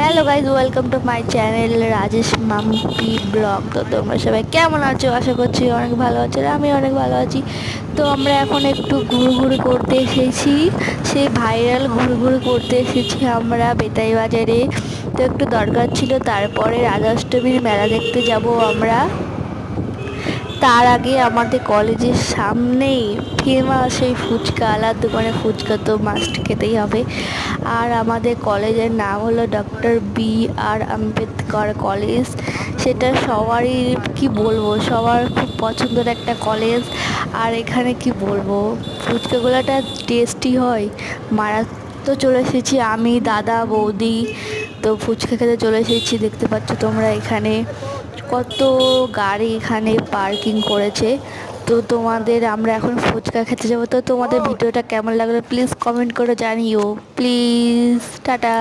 Hello guys, welcome to my channel Rajesh Mampi blog. তো তোমরা সবাই কেমন আছো? আশা করছি অনেক ভালো আছো, আর আমি অনেক ভালো আছি। তো আমরা এখন একটু ঘুরঘুরি করতে এসেছি, সেই ভাইরাল ঘুরঘুরি করতে এসেছি আমরা বেতাই বাজারে। তো একটু দরকার ছিল, তারপরে রাধাষ্টমীর মেলা দেখতে যাব আমরা। তার আগে আমাদের কলেজের সামনেই ফেমাস এই ফুচকাওয়ালার দোকানে ফুচকা তো মাস্ট খেতেই হবে। আর আমাদের কলেজের নাম হলো ডক্টর বি.আর. আম্বেদকর কলেজ। সেটা সবারই, কি বলবো, সবার খুব পছন্দের একটা কলেজ। আর এখানে কি বলবো, ফুচকাগুলোটা টেস্টি হয় মারা। তো চলে এসেছি আমি, দাদা, বৌদি। তো ফুচকা খেতে চলে এসেছি, দেখতে পাচ্ছ তোমরা এখানে কত গাড়ি এখানে পার্কিং করেছে। তো আমরা এখন ফুচকা খেতে যাবো। তো তোমাদের ভিডিওটা কেমন লাগলো প্লিজ কমেন্ট করে জানিও, প্লিজ। টাটা।